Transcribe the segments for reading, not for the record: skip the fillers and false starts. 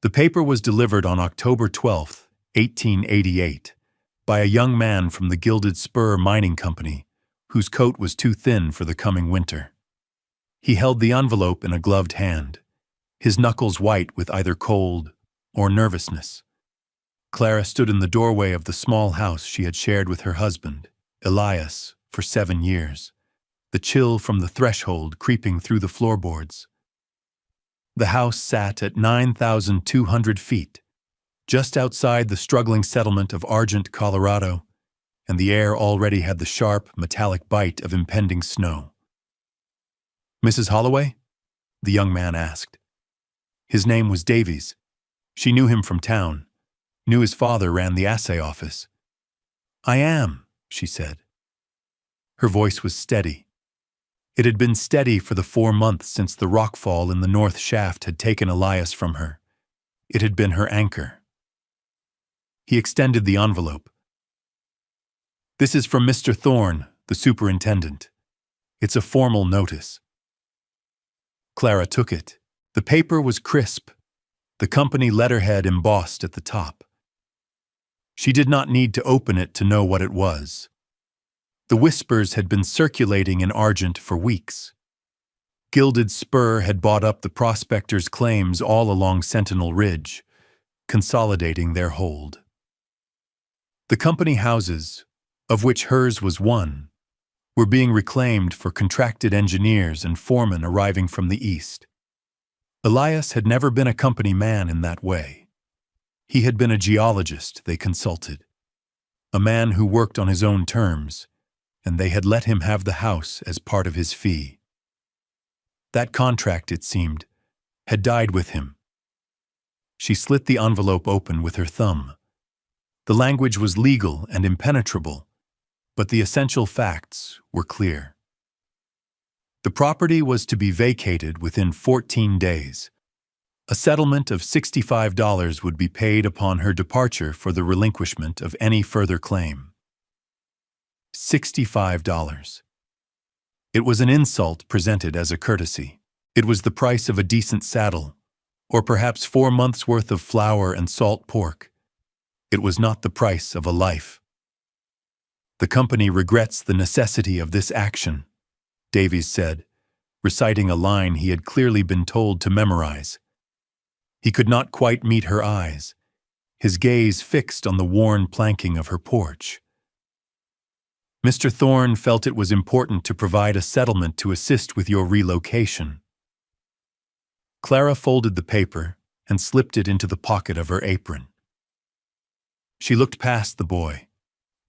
The paper was delivered on October 12th, 1888, by a young man from the Gilded Spur Mining Company, whose coat was too thin for the coming winter. He held the envelope in a gloved hand, his knuckles white with either cold or nervousness. Clara stood in the doorway of the small house she had shared with her husband, Elias, for 7 years, the chill from the threshold creeping through the floorboards. The house sat at 9,200 feet, just outside the struggling settlement of Argent, Colorado, and the air already had the sharp, metallic bite of impending snow. "Mrs. Holloway?" the young man asked. His name was Davies. She knew him from town, knew his father ran the assay office. "I am," she said. Her voice was steady. It had been steady for the 4 months since the rockfall in the north shaft had taken Elias from her. It had been her anchor. He extended the envelope. "This is from Mr. Thorne, the superintendent. It's a formal notice." Clara took it. The paper was crisp, the company letterhead embossed at the top. She did not need to open it to know what it was. The whispers had been circulating in Argent for weeks. Gilded Spur had bought up the prospectors' claims all along Sentinel Ridge, consolidating their hold. The company houses, of which hers was one, were being reclaimed for contracted engineers and foremen arriving from the east. Elias had never been a company man in that way. He had been a geologist, they consulted, a man who worked on his own terms, and they had let him have the house as part of his fee. That contract, it seemed, had died with him. She slit the envelope open with her thumb. The language was legal and impenetrable, but the essential facts were clear. The property was to be vacated within 14 days. A settlement of $65 would be paid upon her departure for the relinquishment of any further claim. $65. It was an insult presented as a courtesy. It was the price of a decent saddle, or perhaps 4 months' worth of flour and salt pork. It was not the price of a life. "The company regrets the necessity of this action," Davies said, reciting a line he had clearly been told to memorize. He could not quite meet her eyes, his gaze fixed on the worn planking of her porch. "Mr. Thorne felt it was important to provide a settlement to assist with your relocation." Clara folded the paper and slipped it into the pocket of her apron. She looked past the boy,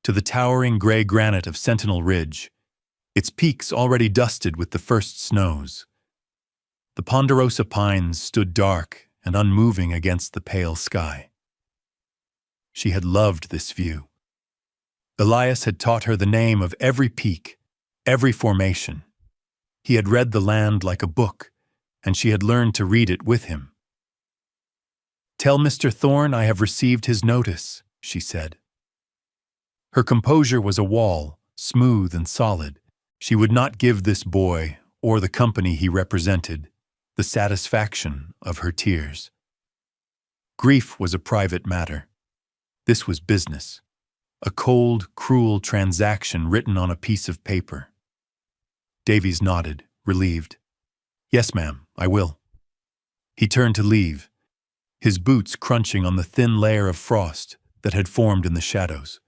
to the towering gray granite of Sentinel Ridge, its peaks already dusted with the first snows. The ponderosa pines stood dark and unmoving against the pale sky. She had loved this view. Elias had taught her the name of every peak, every formation. He had read the land like a book, and she had learned to read it with him. "Tell Mr. Thorne I have received his notice," she said. Her composure was a wall, smooth and solid. She would not give this boy, or the company he represented, the satisfaction of her tears. Grief was a private matter. This was business, a cold, cruel transaction written on a piece of paper. Davies nodded, relieved. "Yes, ma'am, I will." He turned to leave, his boots crunching on the thin layer of frost that had formed in the shadows.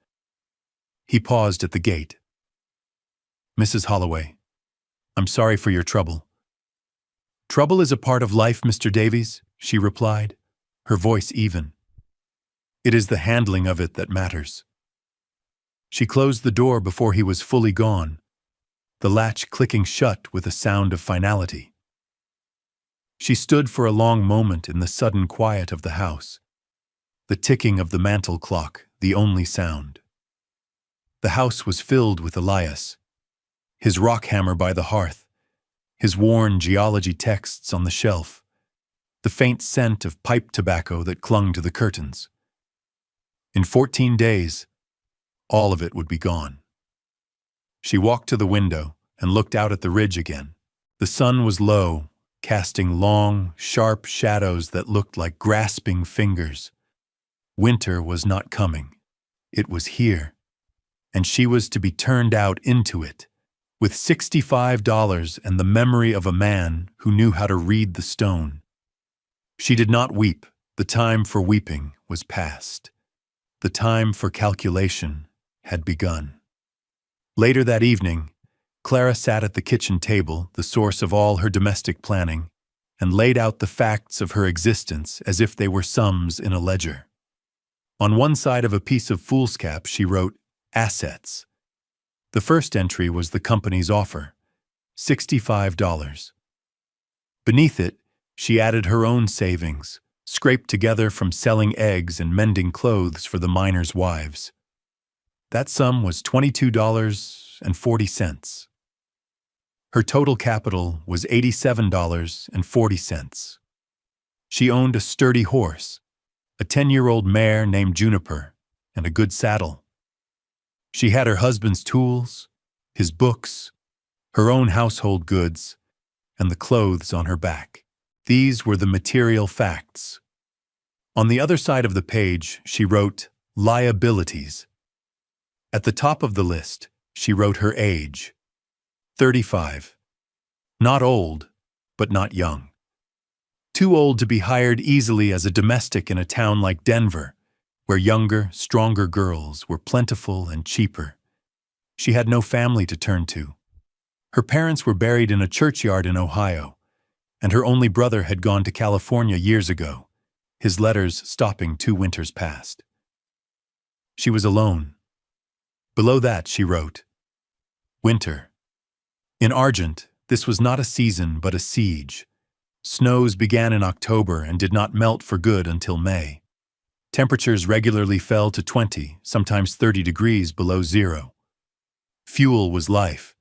He paused at the gate. "Mrs. Holloway, I'm sorry for your trouble." "Trouble is a part of life, Mr. Davies," she replied, her voice even. "It is the handling of it that matters." She closed the door before he was fully gone, the latch clicking shut with a sound of finality. She stood for a long moment in the sudden quiet of the house, the ticking of the mantel clock the only sound. The house was filled with Elias, his rock hammer by the hearth, his worn geology texts on the shelf, the faint scent of pipe tobacco that clung to the curtains. In 14 days, all of it would be gone. She walked to the window and looked out at the ridge again. The sun was low, casting long, sharp shadows that looked like grasping fingers. Winter was not coming. It was here, and she was to be turned out into it, with $65 and the memory of a man who knew how to read the stone. She did not weep. The time for weeping was past. The time for calculation had begun. Later that evening, Clara sat at the kitchen table, the source of all her domestic planning, and laid out the facts of her existence as if they were sums in a ledger. On one side of a piece of foolscap, she wrote, "Assets." The first entry was the company's offer, $65. Beneath it, she added her own savings, scraped together from selling eggs and mending clothes for the miners' wives. That sum was $22.40. Her total capital was $87.40. She owned a sturdy horse, a 10-year-old mare named Juniper, and a good saddle. She had her husband's tools, his books, her own household goods, and the clothes on her back. These were the material facts. On the other side of the page, she wrote, "Liabilities." At the top of the list, she wrote her age, 35. Not old, but not young. Too old to be hired easily as a domestic in a town like Denver, where younger, stronger girls were plentiful and cheaper. She had no family to turn to. Her parents were buried in a churchyard in Ohio, and her only brother had gone to California years ago, his letters stopping 2 winters past. She was alone. Below that she wrote, "Winter." In Argent, this was not a season but a siege. Snows began in October and did not melt for good until May. Temperatures regularly fell to 20, sometimes 30 degrees below zero. Fuel was life,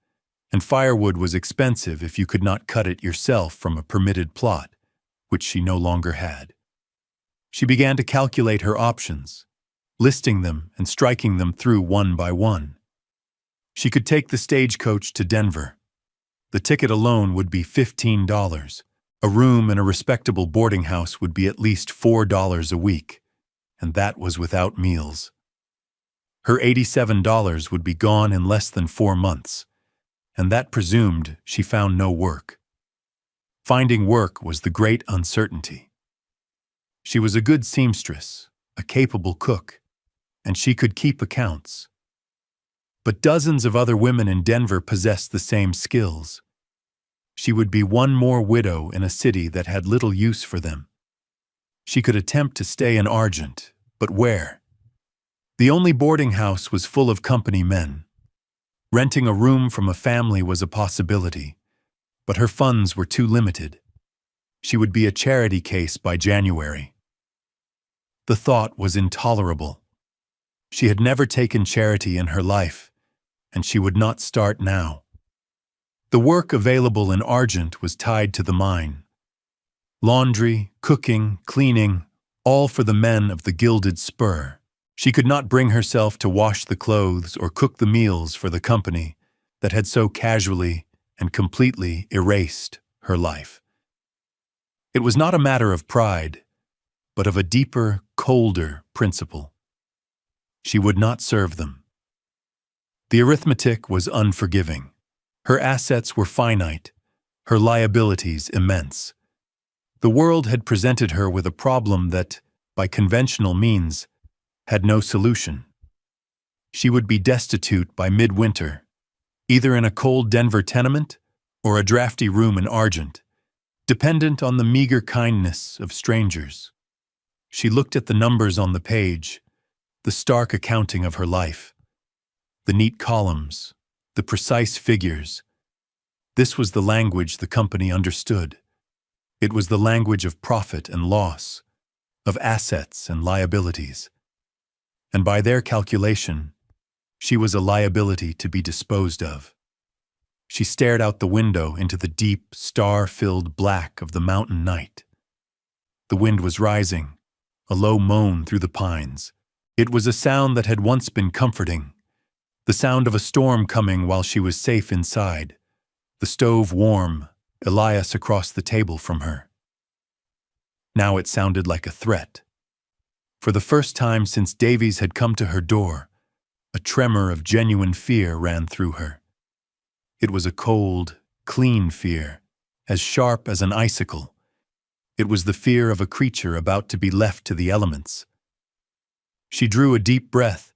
and firewood was expensive if you could not cut it yourself from a permitted plot, which she no longer had. She began to calculate her options, listing them and striking them through one by one. She could take the stagecoach to Denver. The ticket alone would be $15. A room in a respectable boarding house would be at least $4 a week, and that was without meals. Her $87 would be gone in less than 4 months, and that presumed she found no work. Finding work was the great uncertainty. She was a good seamstress, a capable cook, and she could keep accounts. But dozens of other women in Denver possessed the same skills. She would be one more widow in a city that had little use for them. She could attempt to stay in Argent, but where? The only boarding house was full of company men. Renting a room from a family was a possibility, but her funds were too limited. She would be a charity case by January. The thought was intolerable. She had never taken charity in her life, and she would not start now. The work available in Argent was tied to the mine. Laundry, cooking, cleaning, all for the men of the Gilded Spur. She could not bring herself to wash the clothes or cook the meals for the company that had so casually and completely erased her life. It was not a matter of pride, but of a deeper, colder principle. She would not serve them. The arithmetic was unforgiving. Her assets were finite, her liabilities immense. The world had presented her with a problem that, by conventional means, had no solution. She would be destitute by midwinter, either in a cold Denver tenement or a drafty room in Argent, dependent on the meager kindness of strangers. She looked at the numbers on the page, the stark accounting of her life, the neat columns, the precise figures. This was the language the company understood. It was the language of profit and loss, of assets and liabilities. And by their calculation, she was a liability to be disposed of. She stared out the window into the deep, star-filled black of the mountain night. The wind was rising, a low moan through the pines. It was a sound that had once been comforting, the sound of a storm coming while she was safe inside, the stove warm, Elias across the table from her. Now it sounded like a threat. For the first time since Davies had come to her door, a tremor of genuine fear ran through her. It was a cold, clean fear, as sharp as an icicle. It was the fear of a creature about to be left to the elements. She drew a deep breath,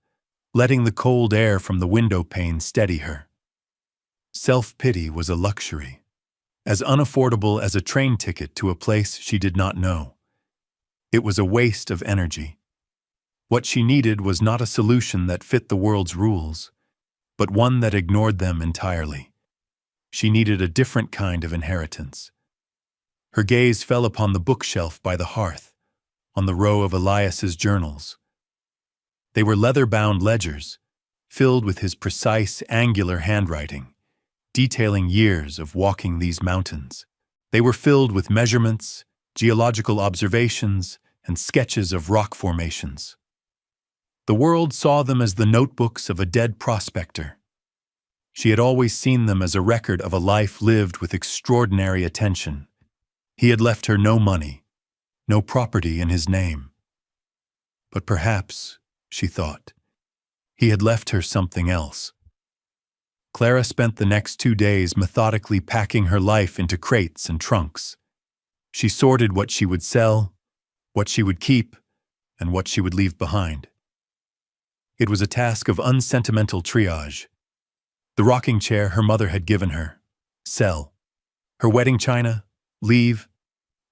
letting the cold air from the window pane steady her. Self-pity was a luxury, as unaffordable as a train ticket to a place she did not know. It was a waste of energy. What she needed was not a solution that fit the world's rules, but one that ignored them entirely. She needed a different kind of inheritance. Her gaze fell upon the bookshelf by the hearth, on the row of Elias's journals. They were leather-bound ledgers, filled with his precise, angular handwriting, detailing years of walking these mountains. They were filled with measurements, geological observations, and sketches of rock formations. The world saw them as the notebooks of a dead prospector. She had always seen them as a record of a life lived with extraordinary attention. He had left her no money, no property in his name. But perhaps, she thought, he had left her something else. Clara spent the next 2 days methodically packing her life into crates and trunks. She sorted what she would sell, what she would keep, and what she would leave behind. It was a task of unsentimental triage. The rocking chair her mother had given her, sell. Her wedding china, leave.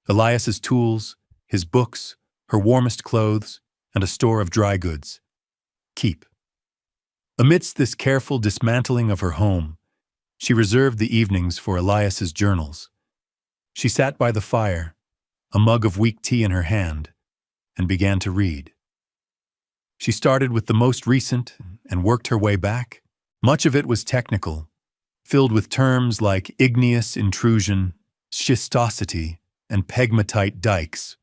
Elias's tools, his books, her warmest clothes, and a store of dry goods, keep. Amidst this careful dismantling of her home, she reserved the evenings for Elias's journals. She sat by the fire, a mug of weak tea in her hand, and began to read. She started with the most recent and worked her way back. Much of it was technical, filled with terms like igneous intrusion, schistosity, and pegmatite dikes.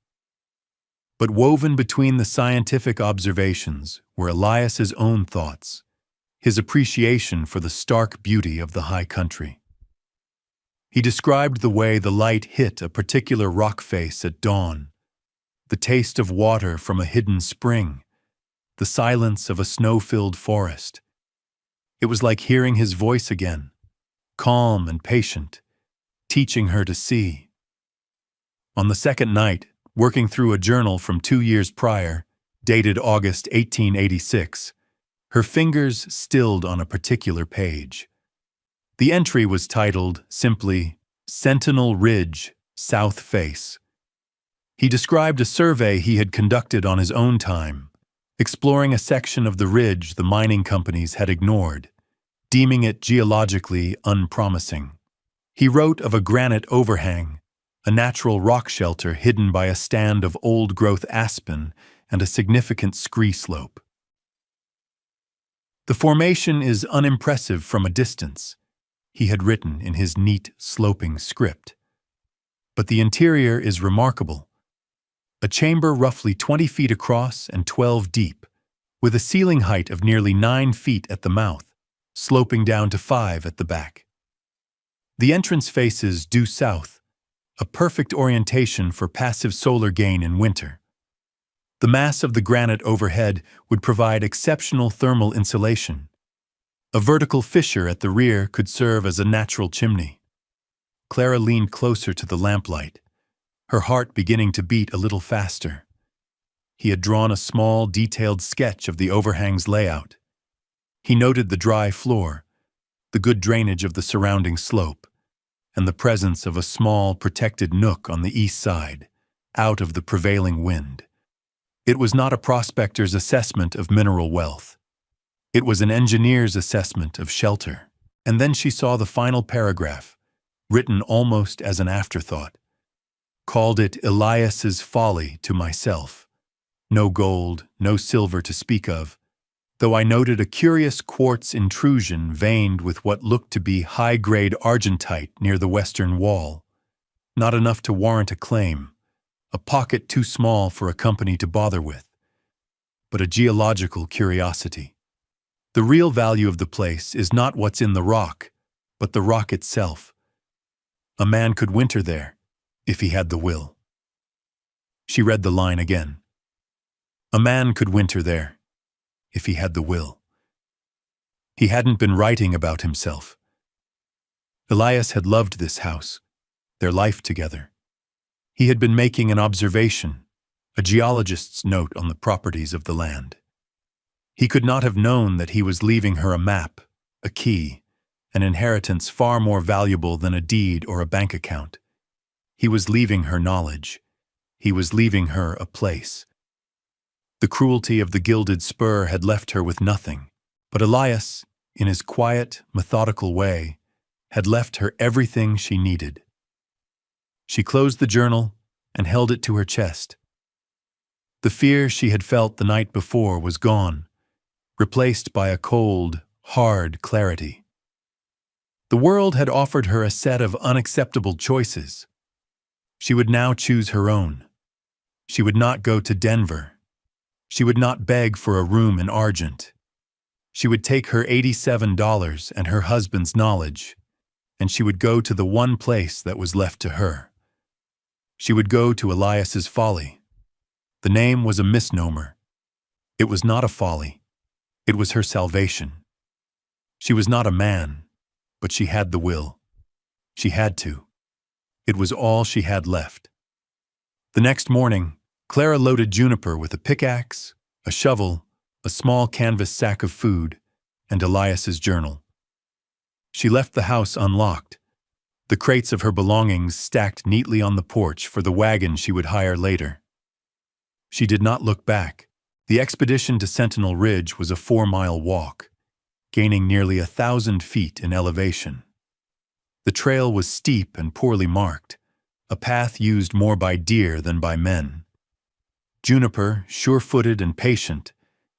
But woven between the scientific observations were Elias's own thoughts, his appreciation for the stark beauty of the high country. He described the way the light hit a particular rock face at dawn, the taste of water from a hidden spring, the silence of a snow-filled forest. It was like hearing his voice again, calm and patient, teaching her to see. On the second night, working through a journal from 2 years prior, dated August 1886, her fingers stilled on a particular page. The entry was titled, simply, Sentinel Ridge, South Face. He described a survey he had conducted on his own time, exploring a section of the ridge the mining companies had ignored, deeming it geologically unpromising. He wrote of a granite overhang, a natural rock shelter hidden by a stand of old-growth aspen and a significant scree slope. The formation is unimpressive from a distance, he had written in his neat, sloping script. But the interior is remarkable. A chamber roughly 20 feet across and 12 deep, with a ceiling height of nearly 9 feet at the mouth, sloping down to 5 at the back. The entrance faces due south, a perfect orientation for passive solar gain in winter. The mass of the granite overhead would provide exceptional thermal insulation. A vertical fissure at the rear could serve as a natural chimney. Clara leaned closer to the lamplight, her heart beginning to beat a little faster. He had drawn a small, detailed sketch of the overhang's layout. He noted the dry floor, the good drainage of the surrounding slope, and the presence of a small, protected nook on the east side, out of the prevailing wind. It was not a prospector's assessment of mineral wealth. It was an engineer's assessment of shelter. And then she saw the final paragraph, written almost as an afterthought. Called it Elias's folly to myself. No gold, no silver to speak of, though I noted a curious quartz intrusion veined with what looked to be high-grade argentite near the western wall. Not enough to warrant a claim, a pocket too small for a company to bother with, but a geological curiosity. The real value of the place is not what's in the rock, but the rock itself. A man could winter there, if he had the will. She read the line again. A man could winter there, if he had the will. He hadn't been writing about himself. Elias had loved this house, their life together. He had been making an observation, a geologist's note on the properties of the land. He could not have known that he was leaving her a map, a key, an inheritance far more valuable than a deed or a bank account. He was leaving her knowledge. He was leaving her a place. The cruelty of the gilded spur had left her with nothing, but Elias, in his quiet, methodical way, had left her everything she needed. She closed the journal and held it to her chest. The fear she had felt the night before was gone, replaced by a cold, hard clarity. The world had offered her a set of unacceptable choices. She would now choose her own. She would not go to Denver. She would not beg for a room in Argent. She would take her $87 and her husband's knowledge, and she would go to the one place that was left to her. She would go to Elias's Folly. The name was a misnomer. It was not a folly. It was her salvation. She was not a man, but she had the will. She had to. It was all she had left. The next morning, Clara loaded Juniper with a pickaxe, a shovel, a small canvas sack of food, and Elias's journal. She left the house unlocked, the crates of her belongings stacked neatly on the porch for the wagon she would hire later. She did not look back. The expedition to Sentinel Ridge was a 4-mile walk, gaining nearly 1,000 feet in elevation. The trail was steep and poorly marked, a path used more by deer than by men. Juniper, sure-footed and patient,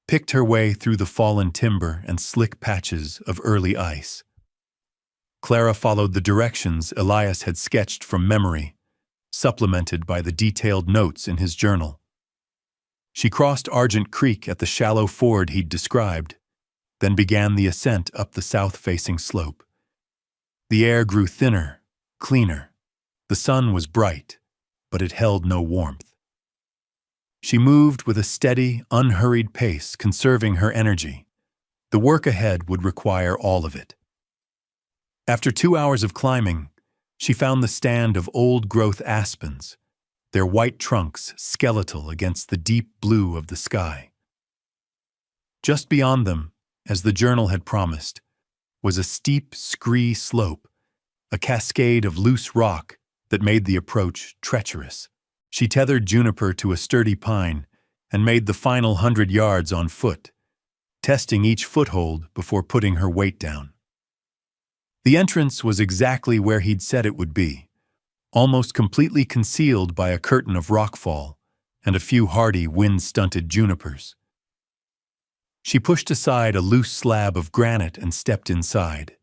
picked her way through the fallen timber and slick patches of early ice. Clara followed the directions Elias had sketched from memory, supplemented by the detailed notes in his journal. She crossed Argent Creek at the shallow ford he'd described, then began the ascent up the south-facing slope. The air grew thinner, cleaner. The sun was bright, but it held no warmth. She moved with a steady, unhurried pace, conserving her energy. The work ahead would require all of it. After 2 hours of climbing, she found the stand of old-growth aspens, their white trunks skeletal against the deep blue of the sky. Just beyond them, as the journal had promised, was a steep, scree slope, a cascade of loose rock that made the approach treacherous. She tethered Juniper to a sturdy pine and made the final 100 yards on foot, testing each foothold before putting her weight down. The entrance was exactly where he'd said it would be, almost completely concealed by a curtain of rockfall and a few hardy, wind-stunted junipers. She pushed aside a loose slab of granite and stepped inside.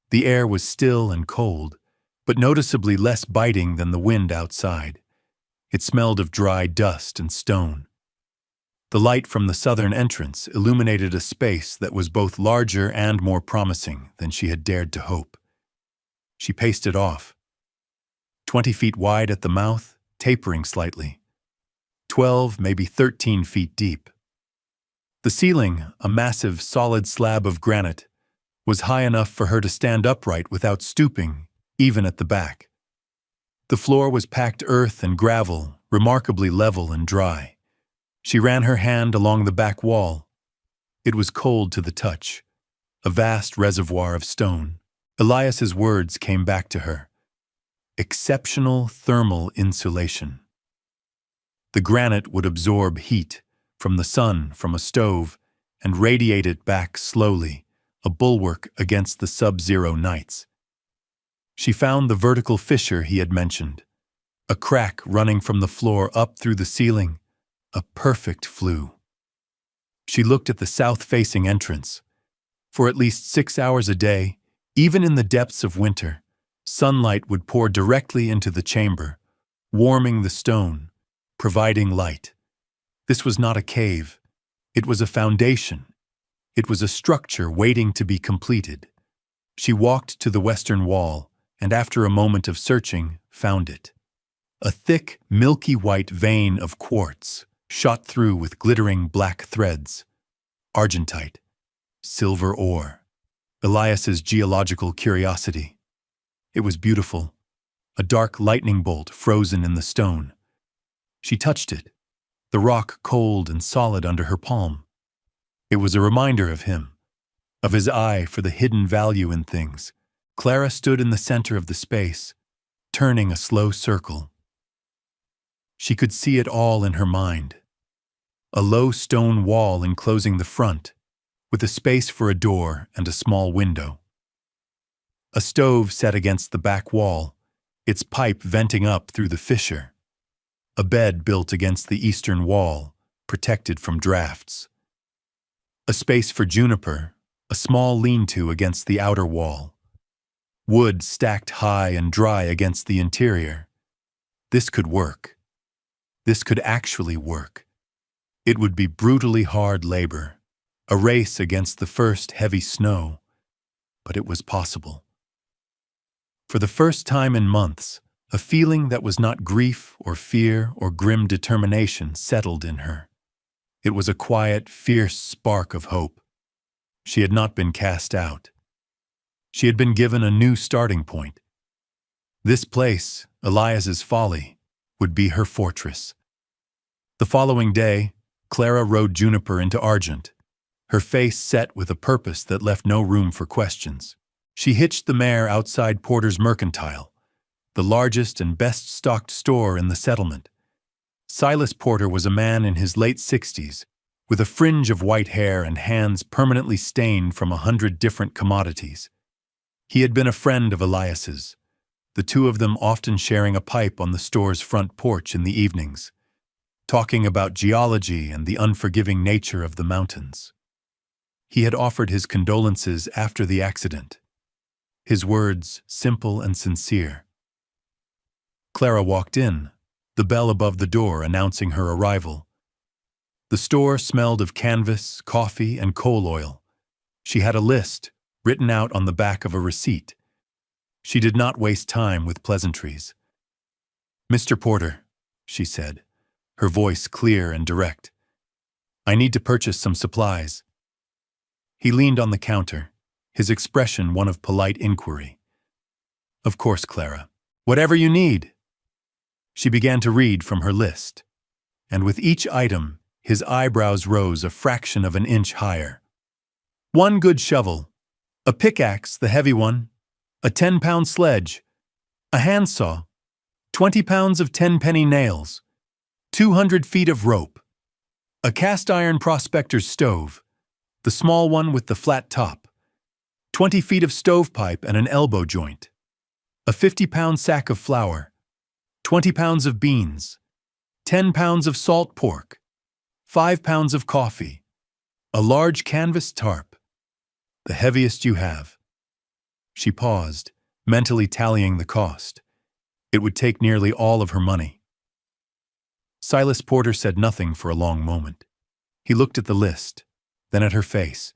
The air was still and cold, but noticeably less biting than the wind outside. It smelled of dry dust and stone. The light from the southern entrance illuminated a space that was both larger and more promising than she had dared to hope. She paced it off. 20 feet wide at the mouth, tapering slightly. 12, maybe 13 feet deep. The ceiling, a massive, solid slab of granite, was high enough for her to stand upright without stooping, even at the back. The floor was packed earth and gravel, remarkably level and dry. She ran her hand along the back wall. It was cold to the touch, a vast reservoir of stone. Elias's words came back to her. Exceptional thermal insulation. The granite would absorb heat from the sun, from a stove, and radiate it back slowly, a bulwark against the sub-zero nights. She found the vertical fissure he had mentioned, a crack running from the floor up through the ceiling, a perfect flue. She looked at the south-facing entrance. For at least 6 hours a day, even in the depths of winter, sunlight would pour directly into the chamber, warming the stone, providing light. This was not a cave. It was a foundation. It was a structure waiting to be completed. She walked to the western wall and after a moment of searching, found it. A thick, milky white vein of quartz, shot through with glittering black threads. Argentite. Silver ore. Elias's geological curiosity. It was beautiful. A dark lightning bolt frozen in the stone. She touched it, the rock cold and solid under her palm. It was a reminder of him, of his eye for the hidden value in things. Clara stood in the center of the space, turning a slow circle. She could see it all in her mind. A low stone wall enclosing the front, with a space for a door and a small window. A stove set against the back wall, its pipe venting up through the fissure. A bed built against the eastern wall, protected from drafts. A space for juniper, a small lean-to against the outer wall. Wood stacked high and dry against the interior. This could work. This could actually work. It would be brutally hard labor, a race against the first heavy snow, but it was possible. For the first time in months, a feeling that was not grief or fear or grim determination settled in her. It was a quiet, fierce spark of hope. She had not been cast out. She had been given a new starting point. This place, Elias's Folly, would be her fortress. The following day, Clara rode Juniper into Argent, her face set with a purpose that left no room for questions. She hitched the mare outside Porter's Mercantile, the largest and best-stocked store in the settlement. Silas Porter was a man in his late 60s, with a fringe of white hair and hands permanently stained from 100 different commodities. He had been a friend of Elias's, the two of them often sharing a pipe on the store's front porch in the evenings, talking about geology and the unforgiving nature of the mountains. He had offered his condolences after the accident, his words simple and sincere. Clara walked in, the bell above the door announcing her arrival. The store smelled of canvas, coffee, and coal oil. She had a list, written out on the back of a receipt. She did not waste time with pleasantries. "Mr. Porter," she said, her voice clear and direct, "I need to purchase some supplies." He leaned on the counter, his expression one of polite inquiry. "Of course, Clara. Whatever you need." She began to read from her list, and with each item, his eyebrows rose a fraction of an inch higher. 1 good shovel, a pickaxe, the heavy one, a 10-pound sledge, a handsaw, 20 pounds of 10-penny nails, 200 feet of rope, a cast-iron prospector's stove, the small one with the flat top, 20 feet of stovepipe and an elbow joint, a 50-pound sack of flour, 20 pounds of beans, 10 pounds of salt pork, 5 pounds of coffee, a large canvas tarp, the heaviest you have. She paused, mentally tallying the cost. It would take nearly all of her money. Silas Porter said nothing for a long moment. He looked at the list, then at her face.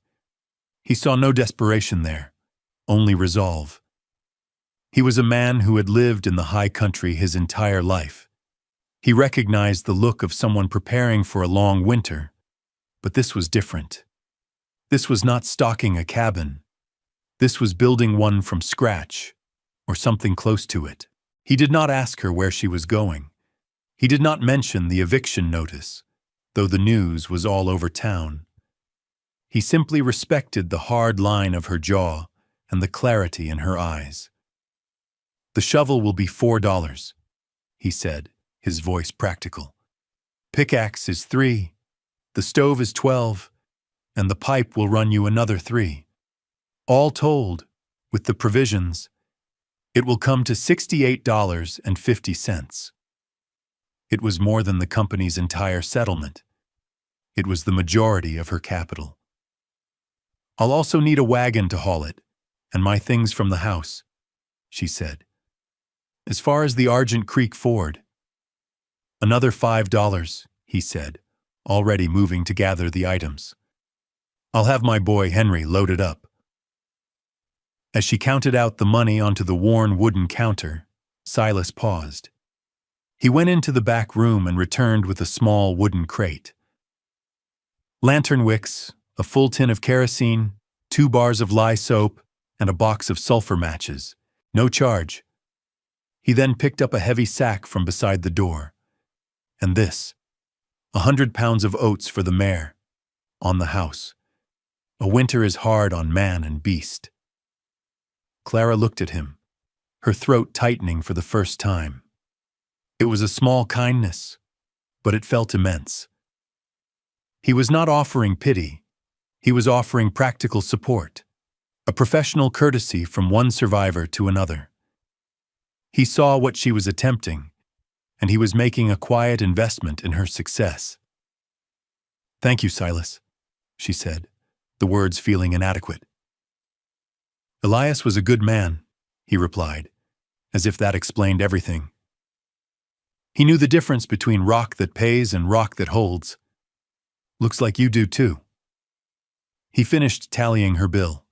He saw no desperation there, only resolve. He was a man who had lived in the high country his entire life. He recognized the look of someone preparing for a long winter, but this was different. This was not stocking a cabin. This was building one from scratch, or something close to it. He did not ask her where she was going. He did not mention the eviction notice, though the news was all over town. He simply respected the hard line of her jaw and the clarity in her eyes. "The shovel will be $4, he said, his voice practical. "Pickaxe is $3, the stove is $12, and the pipe will run you another $3. All told, with the provisions, it will come to $68.50. It was more than the company's entire settlement. It was the majority of her capital. "I'll also need a wagon to haul it, and my things from the house," she said. "As far as the Argent Creek Ford." "Another $5, he said, already moving to gather the items. "I'll have my boy Henry load it up." As she counted out the money onto the worn wooden counter, Silas paused. He went into the back room and returned with a small wooden crate. Lantern wicks, a full tin of kerosene, 2 bars of lye soap, and a box of sulfur matches. No charge. He then picked up a heavy sack from beside the door. And this, 100 pounds of oats for the mare, on the house. A winter is hard on man and beast. Clara looked at him, her throat tightening for the first time. It was a small kindness, but it felt immense. He was not offering pity. He was offering practical support, a professional courtesy from one survivor to another. He saw what she was attempting, and he was making a quiet investment in her success. "Thank you, Silas," she said, the words feeling inadequate. "Elias was a good man," he replied, as if that explained everything. He knew the difference between rock that pays and rock that holds. "Looks like you do too." He finished tallying her bill.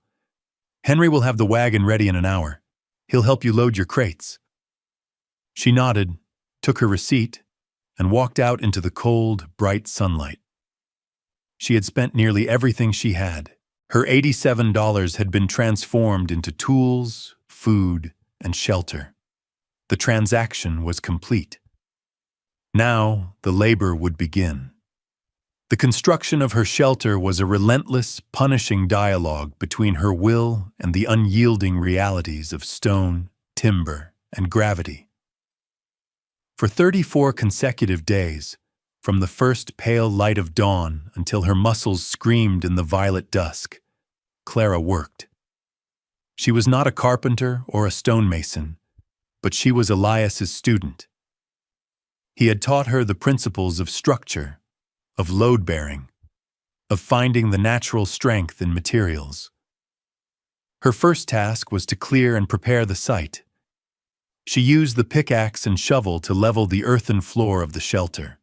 "Henry will have the wagon ready in an hour. He'll help you load your crates." She nodded, took her receipt, and walked out into the cold, bright sunlight. She had spent nearly everything she had. Her $87 had been transformed into tools, food, and shelter. The transaction was complete. Now the labor would begin. The construction of her shelter was a relentless, punishing dialogue between her will and the unyielding realities of stone, timber, and gravity. For 34 consecutive days, from the first pale light of dawn until her muscles screamed in the violet dusk, Clara worked. She was not a carpenter or a stonemason, but she was Elias's student. He had taught her the principles of structure, of load-bearing, of finding the natural strength in materials. Her first task was to clear and prepare the site. She used the pickaxe and shovel to level the earthen floor of the shelter,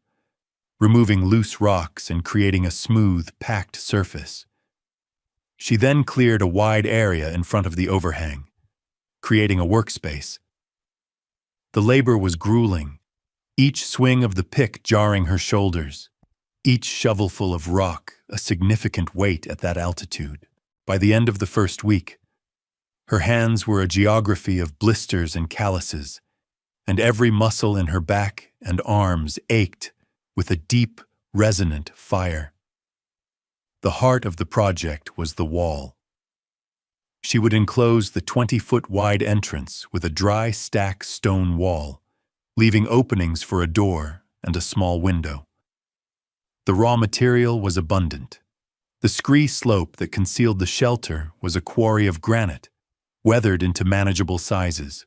removing loose rocks and creating a smooth, packed surface. She then cleared a wide area in front of the overhang, creating a workspace. The labor was grueling, each swing of the pick jarring her shoulders, each shovelful of rock a significant weight at that altitude. By the end of the first week, her hands were a geography of blisters and calluses, and every muscle in her back and arms ached with a deep, resonant fire. The heart of the project was the wall. She would enclose the 20-foot-wide entrance with a dry stack stone wall, leaving openings for a door and a small window. The raw material was abundant. The scree slope that concealed the shelter was a quarry of granite, weathered into manageable sizes.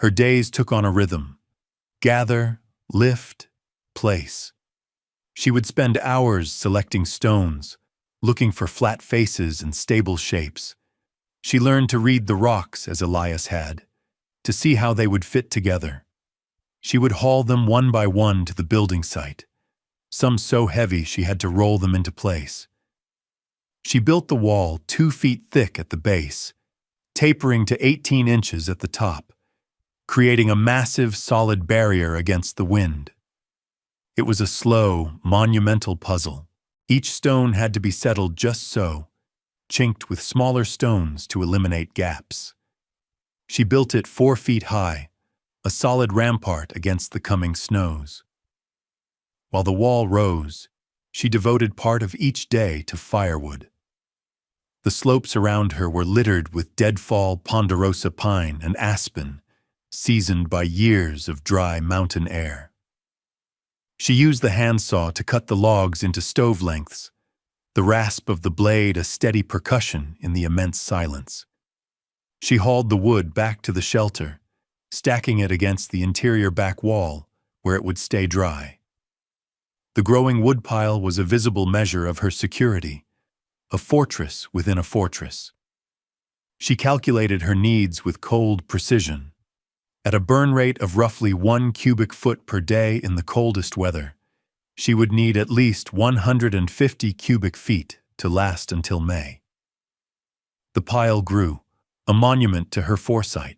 Her days took on a rhythm: gather, lift, place. She would spend hours selecting stones, looking for flat faces and stable shapes. She learned to read the rocks as Elias had, to see how they would fit together. She would haul them one by one to the building site, some so heavy she had to roll them into place. She built the wall 2 feet thick at the base, tapering to 18 inches at the top, creating a massive solid barrier against the wind. It was a slow, monumental puzzle. Each stone had to be settled just so, chinked with smaller stones to eliminate gaps. She built it 4 feet high, a solid rampart against the coming snows. While the wall rose, she devoted part of each day to firewood. The slopes around her were littered with deadfall ponderosa pine and aspen, seasoned by years of dry mountain air. She used the handsaw to cut the logs into stove lengths, the rasp of the blade a steady percussion in the immense silence. She hauled the wood back to the shelter, stacking it against the interior back wall where it would stay dry. The growing woodpile was a visible measure of her security, a fortress within a fortress. She calculated her needs with cold precision. At a burn rate of roughly 1 cubic foot per day in the coldest weather, she would need at least 150 cubic feet to last until May. The pile grew, a monument to her foresight.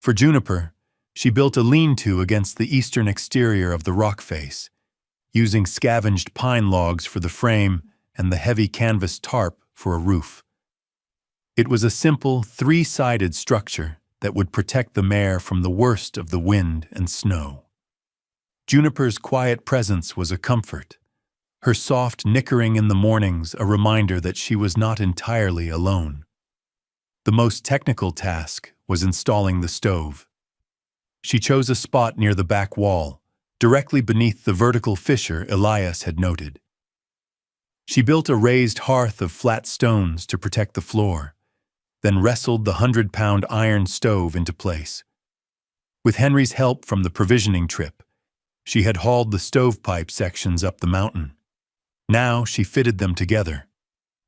For Juniper, she built a lean-to against the eastern exterior of the rock face, using scavenged pine logs for the frame and the heavy canvas tarp for a roof. It was a simple, three-sided structure that would protect the mare from the worst of the wind and snow. Juniper's quiet presence was a comfort, her soft nickering in the mornings a reminder that she was not entirely alone. The most technical task was installing the stove. She chose a spot near the back wall, directly beneath the vertical fissure Elias had noted. She built a raised hearth of flat stones to protect the floor, then wrestled the 100-pound iron stove into place. With Henry's help from the provisioning trip, she had hauled the stovepipe sections up the mountain. Now she fitted them together,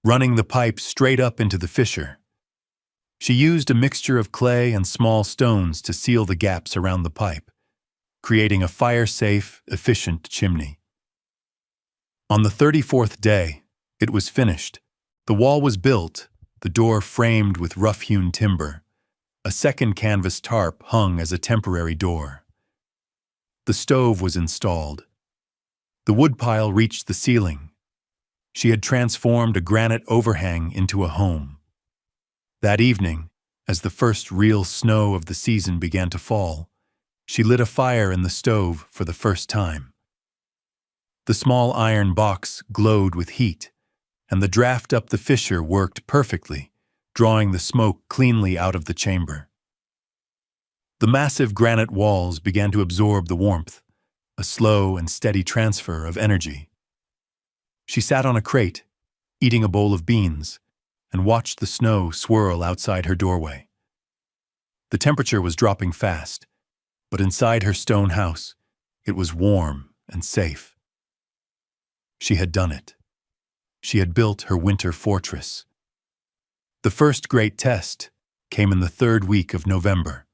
running the pipe straight up into the fissure. She used a mixture of clay and small stones to seal the gaps around the pipe, creating a fire-safe, efficient chimney. On the 34th day, it was finished. The wall was built, the door framed with rough-hewn timber. A second canvas tarp hung as a temporary door. The stove was installed. The woodpile reached the ceiling. She had transformed a granite overhang into a home. That evening, as the first real snow of the season began to fall, she lit a fire in the stove for the first time. The small iron box glowed with heat, and the draft up the fissure worked perfectly, drawing the smoke cleanly out of the chamber. The massive granite walls began to absorb the warmth, a slow and steady transfer of energy. She sat on a crate, eating a bowl of beans, and watched the snow swirl outside her doorway. The temperature was dropping fast, but inside her stone house, it was warm and safe. She had done it. She had built her winter fortress. The first great test came in the 3rd week of November.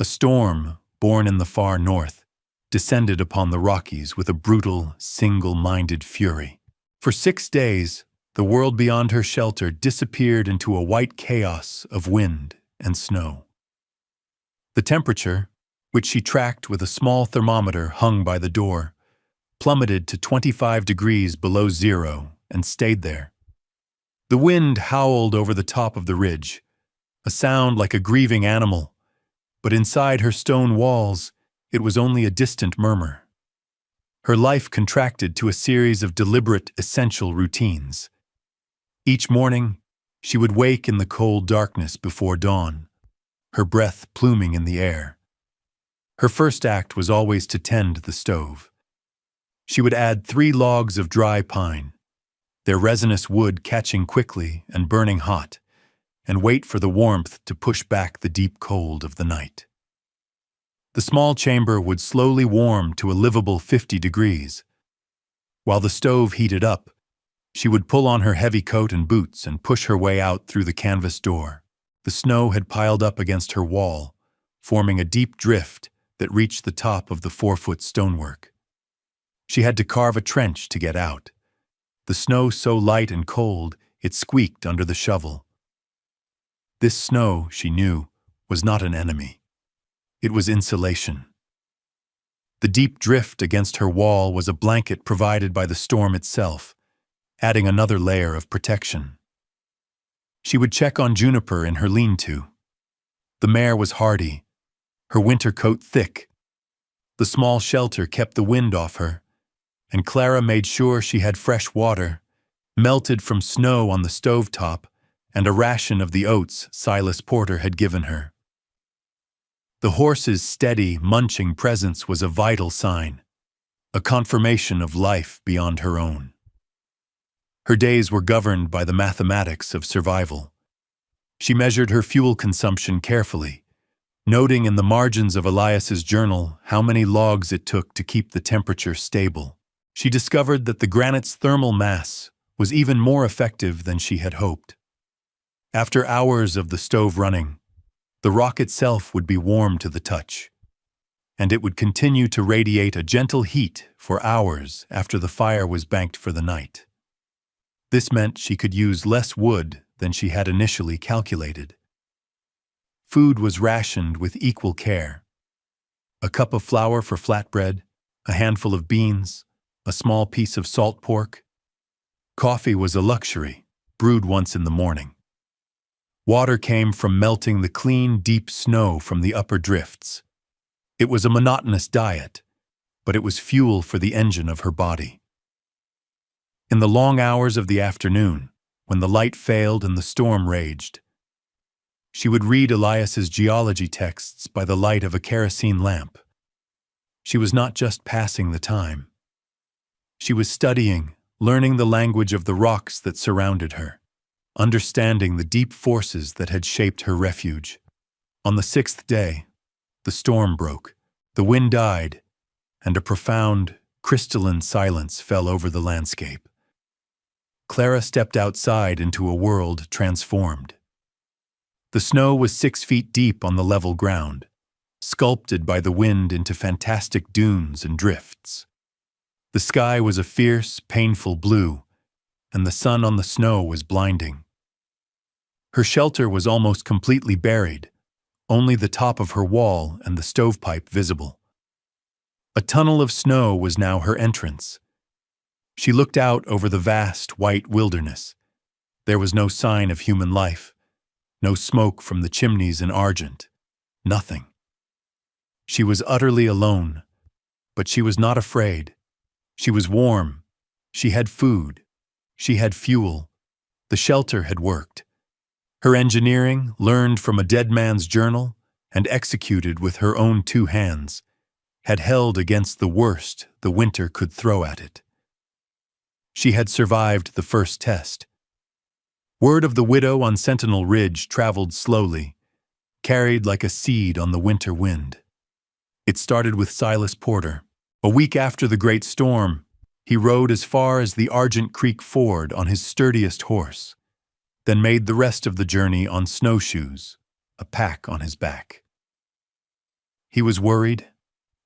A storm, born in the far north, descended upon the Rockies with a brutal, single-minded fury. For 6 days, the world beyond her shelter disappeared into a white chaos of wind and snow. The temperature, which she tracked with a small thermometer hung by the door, plummeted to 25 degrees below zero and stayed there. The wind howled over the top of the ridge, a sound like a grieving animal, but inside her stone walls, it was only a distant murmur. Her life contracted to a series of deliberate, essential routines. Each morning, she would wake in the cold darkness before dawn, her breath pluming in the air. Her first act was always to tend the stove. She would add 3 logs of dry pine, their resinous wood catching quickly and burning hot, and wait for the warmth to push back the deep cold of the night. The small chamber would slowly warm to a livable 50 degrees. While the stove heated up, she would pull on her heavy coat and boots and push her way out through the canvas door. The snow had piled up against her wall, forming a deep drift that reached the top of the 4-foot stonework. She had to carve a trench to get out. The snow so light and cold, it squeaked under the shovel. This snow, she knew, was not an enemy. It was insulation. The deep drift against her wall was a blanket provided by the storm itself, adding another layer of protection. She would check on Juniper in her lean-to. The mare was hardy, her winter coat thick. The small shelter kept the wind off her, and Clara made sure she had fresh water, melted from snow on the stovetop, and a ration of the oats Silas Porter had given her. The horse's steady, munching presence was a vital sign, a confirmation of life beyond her own. Her days were governed by the mathematics of survival. She measured her fuel consumption carefully, noting in the margins of Elias's journal how many logs it took to keep the temperature stable. She discovered that the granite's thermal mass was even more effective than she had hoped. After hours of the stove running, the rock itself would be warm to the touch, and it would continue to radiate a gentle heat for hours after the fire was banked for the night. This meant she could use less wood than she had initially calculated. Food was rationed with equal care. A cup of flour for flatbread, a handful of beans, a small piece of salt pork. Coffee was a luxury, brewed once in the morning. Water came from melting the clean, deep snow from the upper drifts. It was a monotonous diet, but it was fuel for the engine of her body. In the long hours of the afternoon, when the light failed and the storm raged, she would read Elias's geology texts by the light of a kerosene lamp. She was not just passing the time. She was studying, learning the language of the rocks that surrounded her, understanding the deep forces that had shaped her refuge. On the 6th day, the storm broke, the wind died, and a profound, crystalline silence fell over the landscape. Clara stepped outside into a world transformed. The snow was 6 feet deep on the level ground, sculpted by the wind into fantastic dunes and drifts. The sky was a fierce, painful blue, and the sun on the snow was blinding. Her shelter was almost completely buried, only the top of her wall and the stovepipe visible. A tunnel of snow was now her entrance. She looked out over the vast, white wilderness. There was no sign of human life, no smoke from the chimneys in Argent, nothing. She was utterly alone, but she was not afraid. She was warm. She had food. She had fuel. The shelter had worked. Her engineering, learned from a dead man's journal and executed with her own 2 hands, had held against the worst the winter could throw at it. She had survived the first test. Word of the widow on Sentinel Ridge traveled slowly, carried like a seed on the winter wind. It started with Silas Porter. A week after the great storm, he rode as far as the Argent Creek ford on his sturdiest horse, then made the rest of the journey on snowshoes, a pack on his back. He was worried.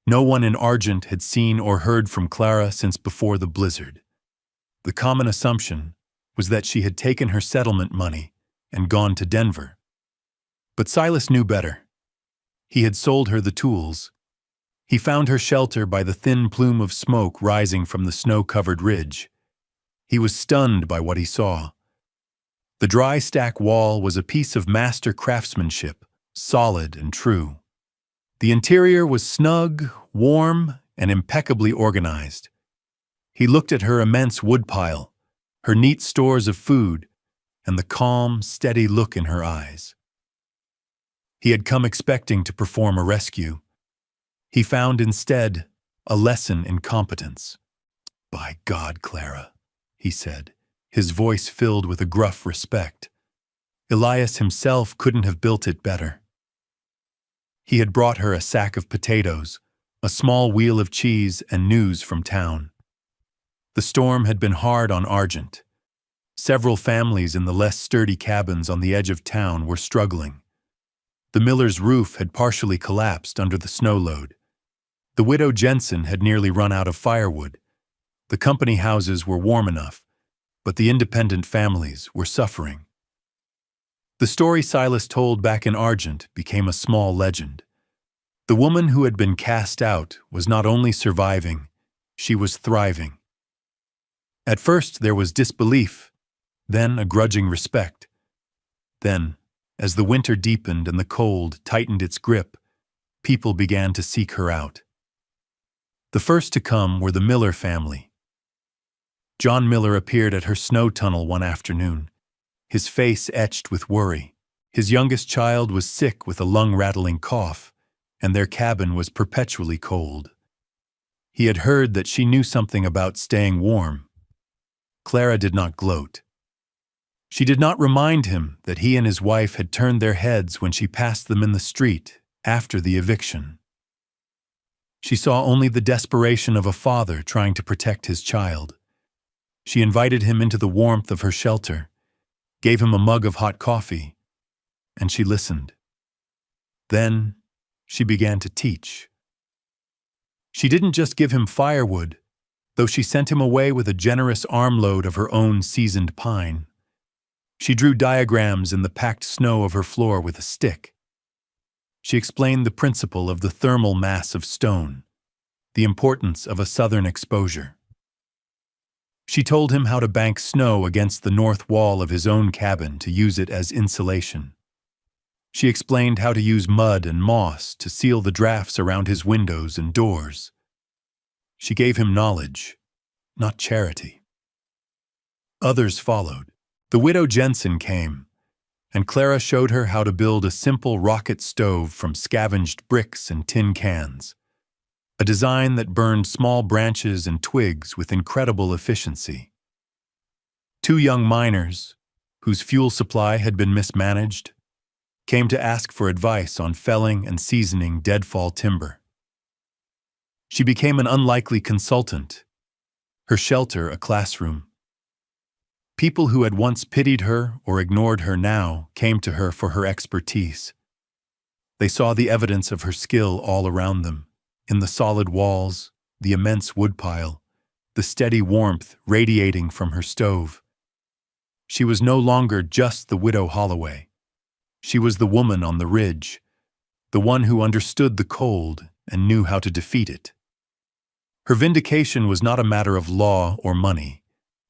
No one in Argent had seen or heard from Clara since before the blizzard. The common assumption was that she had taken her settlement money and gone to Denver. But Silas knew better. He had sold her the tools. He found her shelter by the thin plume of smoke rising from the snow-covered ridge. He was stunned by what he saw. The dry stack wall was a piece of master craftsmanship, solid and true. The interior was snug, warm, and impeccably organized. He looked at her immense woodpile, her neat stores of food, and the calm, steady look in her eyes. He had come expecting to perform a rescue. He found instead a lesson in competence. "By God, Clara," he said, his voice filled with a gruff respect. Elias himself couldn't have built it better. He had brought her a sack of potatoes, a small wheel of cheese, and news from town. The storm had been hard on Argent. Several families in the less sturdy cabins on the edge of town were struggling. The miller's roof had partially collapsed under the snow load. The widow Jensen had nearly run out of firewood. The company houses were warm enough, but the independent families were suffering. The story Silas told back in Argent became a small legend. The woman who had been cast out was not only surviving, she was thriving. At first there was disbelief, then a grudging respect. Then, as the winter deepened and the cold tightened its grip, people began to seek her out. The first to come were the Miller family. John Miller appeared at her snow tunnel one afternoon, his face etched with worry. His youngest child was sick with a lung-rattling cough, and their cabin was perpetually cold. He had heard that she knew something about staying warm. Clara did not gloat. She did not remind him that he and his wife had turned their heads when she passed them in the street after the eviction. She saw only the desperation of a father trying to protect his child. She invited him into the warmth of her shelter, gave him a mug of hot coffee, and she listened. Then she began to teach. She didn't just give him firewood, though she sent him away with a generous armload of her own seasoned pine. She drew diagrams in the packed snow of her floor with a stick. She explained the principle of the thermal mass of stone, the importance of a southern exposure. She told him how to bank snow against the north wall of his own cabin to use it as insulation. She explained how to use mud and moss to seal the drafts around his windows and doors. She gave him knowledge, not charity. Others followed. The widow Jensen came, and Clara showed her how to build a simple rocket stove from scavenged bricks and tin cans, a design that burned small branches and twigs with incredible efficiency. Two young miners, whose fuel supply had been mismanaged, came to ask for advice on felling and seasoning deadfall timber. She became an unlikely consultant, her shelter a classroom. People who had once pitied her or ignored her now came to her for her expertise. They saw the evidence of her skill all around them, in the solid walls, the immense woodpile, the steady warmth radiating from her stove. She was no longer just the widow Holloway. She was the woman on the ridge, the one who understood the cold and knew how to defeat it. Her vindication was not a matter of law or money.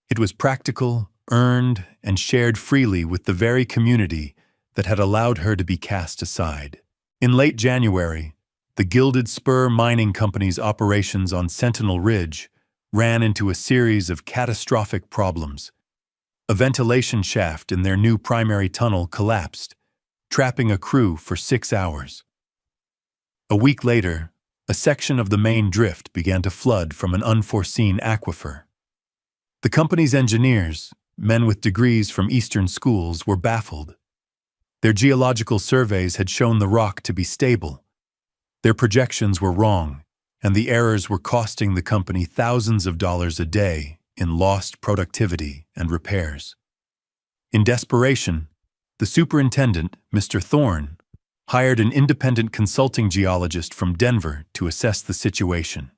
It was practical, earned, and shared freely with the very community that had allowed her to be cast aside. In late January, the Gilded Spur Mining Company's operations on Sentinel Ridge ran into a series of catastrophic problems. A ventilation shaft in their new primary tunnel collapsed, trapping a crew for 6 hours. A week later, a section of the main drift began to flood from an unforeseen aquifer. The company's engineers, men with degrees from Eastern schools, were baffled. Their geological surveys had shown the rock to be stable. Their projections were wrong, and the errors were costing the company thousands of dollars a day in lost productivity and repairs. In desperation, the superintendent, Mr. Thorne, hired an independent consulting geologist from Denver to assess the situation.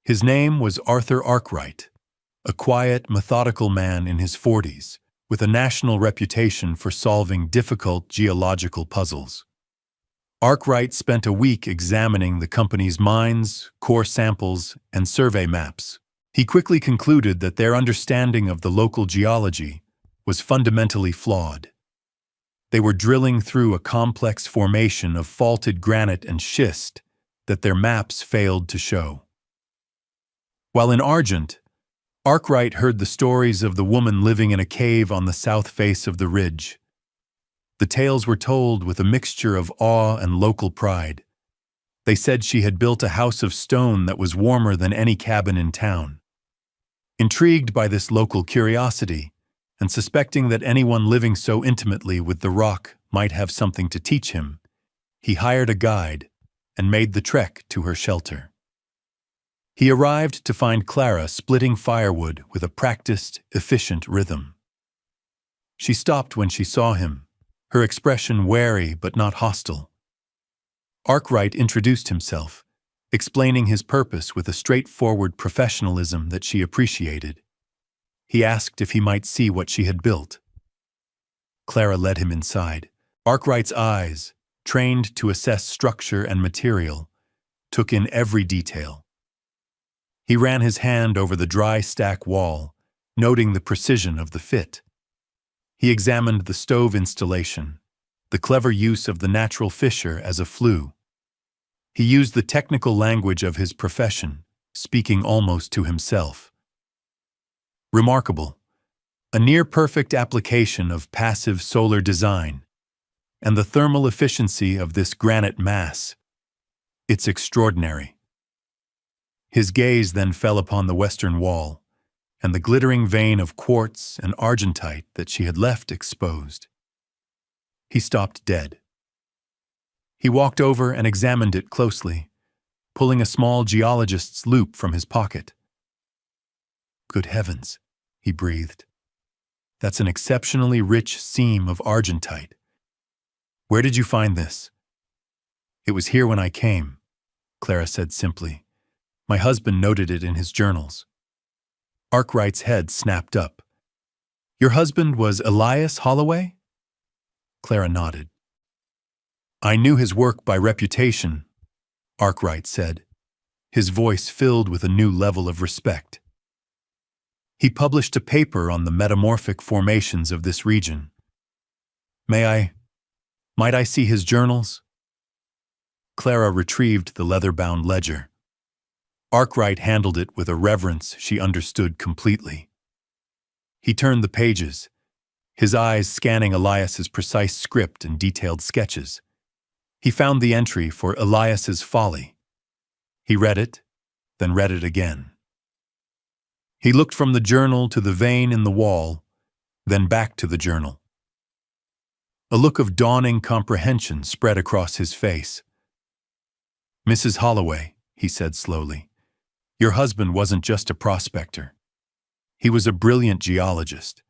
His name was Arthur Arkwright, a quiet, methodical man in his 40s, with a national reputation for solving difficult geological puzzles. Arkwright spent a week examining the company's mines, core samples, and survey maps. He quickly concluded that their understanding of the local geology was fundamentally flawed. They were drilling through a complex formation of faulted granite and schist that their maps failed to show. While in Argent, Arkwright heard the stories of the woman living in a cave on the south face of the ridge. The tales were told with a mixture of awe and local pride. They said she had built a house of stone that was warmer than any cabin in town. Intrigued by this local curiosity, and suspecting that anyone living so intimately with the rock might have something to teach him, he hired a guide and made the trek to her shelter. He arrived to find Clara splitting firewood with a practiced, efficient rhythm. She stopped when she saw him, her expression wary but not hostile. Arkwright introduced himself, explaining his purpose with a straightforward professionalism that she appreciated. He asked if he might see what she had built. Clara led him inside. Arkwright's eyes, trained to assess structure and material, took in every detail. He ran his hand over the dry stack wall, noting the precision of the fit. He examined the stove installation, the clever use of the natural fissure as a flue. He used the technical language of his profession, speaking almost to himself. Remarkable, a near-perfect application of passive solar design, and the thermal efficiency of this granite mass. It's extraordinary. His gaze then fell upon the western wall, and the glittering vein of quartz and argentite that she had left exposed. He stopped dead. He walked over and examined it closely, pulling a small geologist's loupe from his pocket. "Good heavens," he breathed. "That's an exceptionally rich seam of argentite. Where did you find this?" "It was here when I came," Clara said simply. "My husband noted it in his journals." Arkwright's head snapped up. "Your husband was Elias Holloway?" Clara nodded. I knew his work by reputation, Arkwright said, his voice filled with a new level of respect. He published a paper on the metamorphic formations of this region. Might I see his journals? Clara retrieved the leather-bound ledger. Arkwright handled it with a reverence she understood completely. He turned the pages, his eyes scanning Elias's precise script and detailed sketches. He found the entry for Elias's folly. He read it, then read it again. He looked from the journal to the vein in the wall, then back to the journal. A look of dawning comprehension spread across his face. Mrs. Holloway, he said slowly, your husband wasn't just a prospector. He was a brilliant geologist.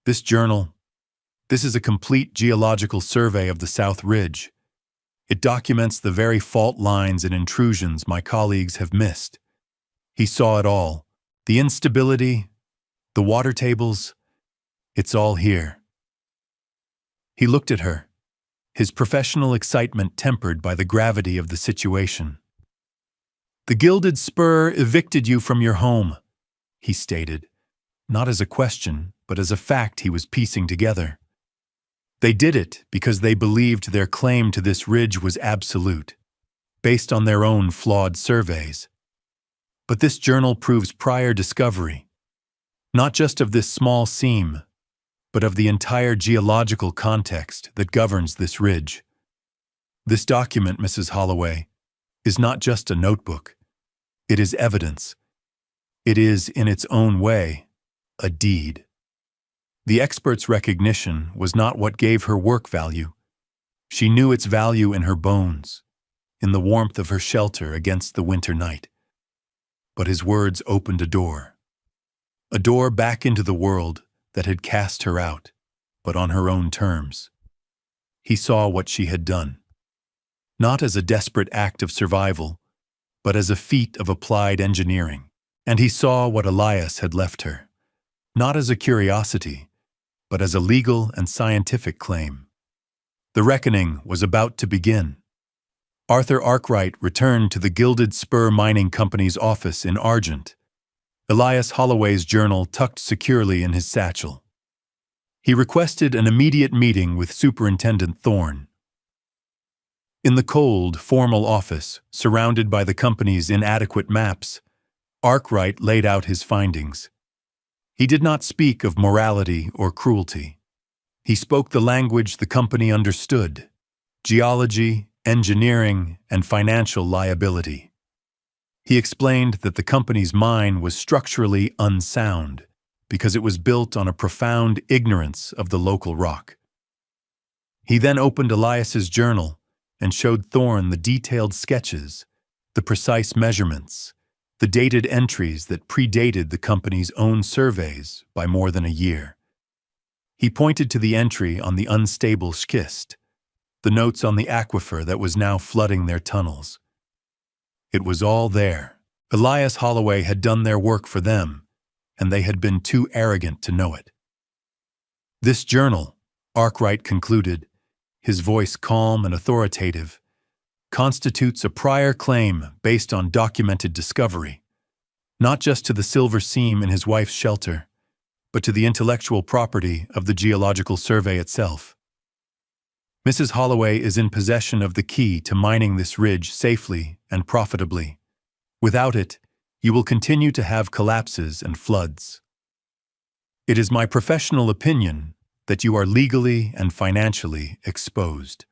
This journal, this is a complete geological survey of the South Ridge. It documents the very fault lines and intrusions my colleagues have missed. He saw it all, the instability, the water tables, it's all here. He looked at her, his professional excitement tempered by the gravity of the situation. The Gilded Spur evicted you from your home, he stated, not as a question, but as a fact he was piecing together. They did it because they believed their claim to this ridge was absolute, based on their own flawed surveys. But this journal proves prior discovery, not just of this small seam, but of the entire geological context that governs this ridge. This document, Mrs. Holloway, is not just a notebook. It is evidence. It is, in its own way, a deed. The expert's recognition was not what gave her work value. She knew its value in her bones, in the warmth of her shelter against the winter night. But his words opened a door back into the world that had cast her out, but on her own terms. He saw what she had done, not as a desperate act of survival, but as a feat of applied engineering. And he saw what Elias had left her, not as a curiosity, but as a legal and scientific claim. The reckoning was about to begin. Arthur Arkwright returned to the Gilded Spur Mining Company's office in Argent, Elias Holloway's journal tucked securely in his satchel. He requested an immediate meeting with Superintendent Thorne. In the cold, formal office, surrounded by the company's inadequate maps, Arkwright laid out his findings. He did not speak of morality or cruelty. He spoke the language the company understood: geology, engineering, and financial liability. He explained that the company's mine was structurally unsound because it was built on a profound ignorance of the local rock. He then opened Elias's journal and showed Thorne the detailed sketches, the precise measurements, the dated entries that predated the company's own surveys by more than a year. He pointed to the entry on the unstable schist, the notes on the aquifer that was now flooding their tunnels. It was all there. Elias Holloway had done their work for them, and they had been too arrogant to know it. This journal, Arkwright concluded, his voice calm and authoritative, constitutes a prior claim based on documented discovery, not just to the silver seam in his wife's shelter, but to the intellectual property of the Geological Survey itself. Mrs. Holloway is in possession of the key to mining this ridge safely and profitably. Without it, you will continue to have collapses and floods. It is my professional opinion that you are legally and financially exposed.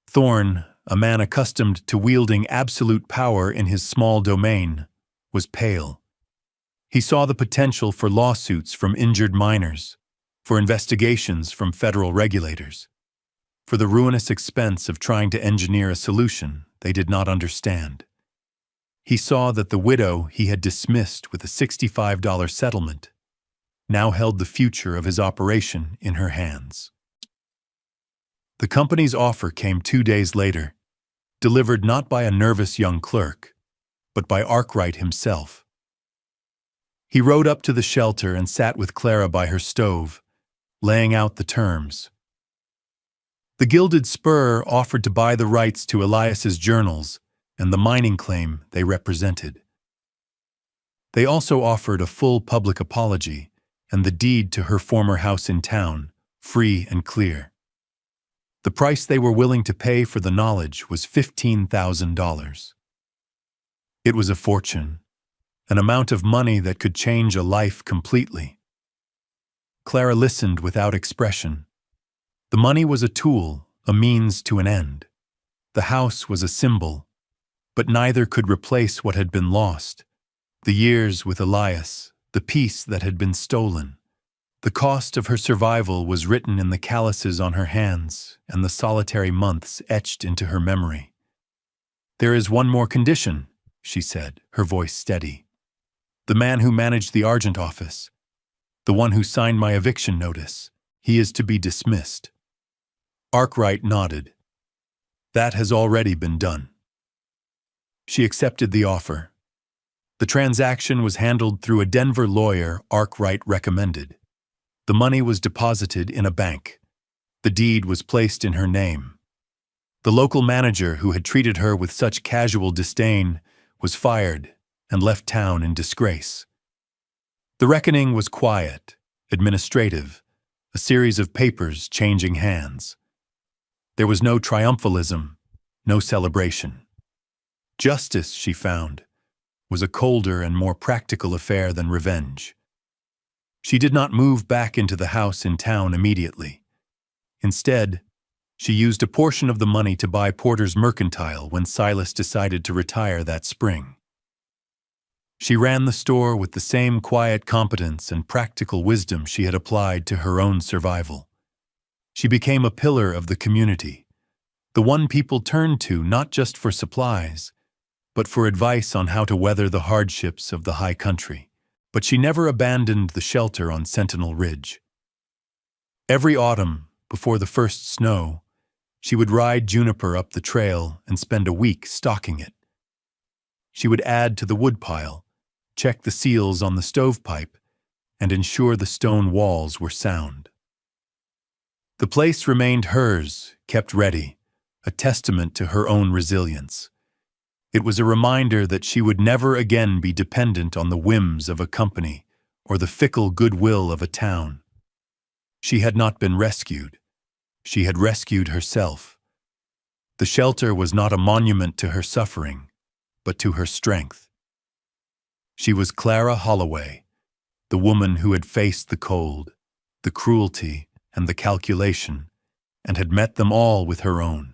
Thorne, a man accustomed to wielding absolute power in his small domain, was pale. He saw the potential for lawsuits from injured miners, for investigations from federal regulators, for the ruinous expense of trying to engineer a solution they did not understand. He saw that the widow he had dismissed with a $65 settlement now held the future of his operation in her hands. The company's offer came 2 days later, delivered not by a nervous young clerk, but by Arkwright himself. He rode up to the shelter and sat with Clara by her stove, laying out the terms. The Gilded Spur offered to buy the rights to Elias's journals and the mining claim they represented. They also offered a full public apology and the deed to her former house in town, free and clear. The price they were willing to pay for the knowledge was $15,000. It was a fortune, an amount of money that could change a life completely. Clara listened without expression. The money was a tool, a means to an end. The house was a symbol, but neither could replace what had been lost. The years with Elias, the peace that had been stolen. The cost of her survival was written in the calluses on her hands and the solitary months etched into her memory. "There is one more condition," she said, her voice steady. "The man who managed the Argent office, the one who signed my eviction notice, he is to be dismissed." Arkwright nodded. "That has already been done." She accepted the offer. The transaction was handled through a Denver lawyer Arkwright recommended. The money was deposited in a bank. The deed was placed in her name. The local manager who had treated her with such casual disdain was fired and left town in disgrace. The reckoning was quiet, administrative, a series of papers changing hands. There was no triumphalism, no celebration. Justice, she found, was a colder and more practical affair than revenge. She did not move back into the house in town immediately. Instead, she used a portion of the money to buy Porter's Mercantile when Silas decided to retire that spring. She ran the store with the same quiet competence and practical wisdom she had applied to her own survival. She became a pillar of the community, the one people turned to not just for supplies, but for advice on how to weather the hardships of the high country. But she never abandoned the shelter on Sentinel Ridge. Every autumn, before the first snow, she would ride Juniper up the trail and spend a week stalking it. She would add to the woodpile, check the seals on the stovepipe, and ensure the stone walls were sound. The place remained hers, kept ready, a testament to her own resilience. It was a reminder that she would never again be dependent on the whims of a company or the fickle goodwill of a town. She had not been rescued. She had rescued herself. The shelter was not a monument to her suffering, but to her strength. She was Clara Holloway, the woman who had faced the cold, the cruelty, and the calculation, and had met them all with her own.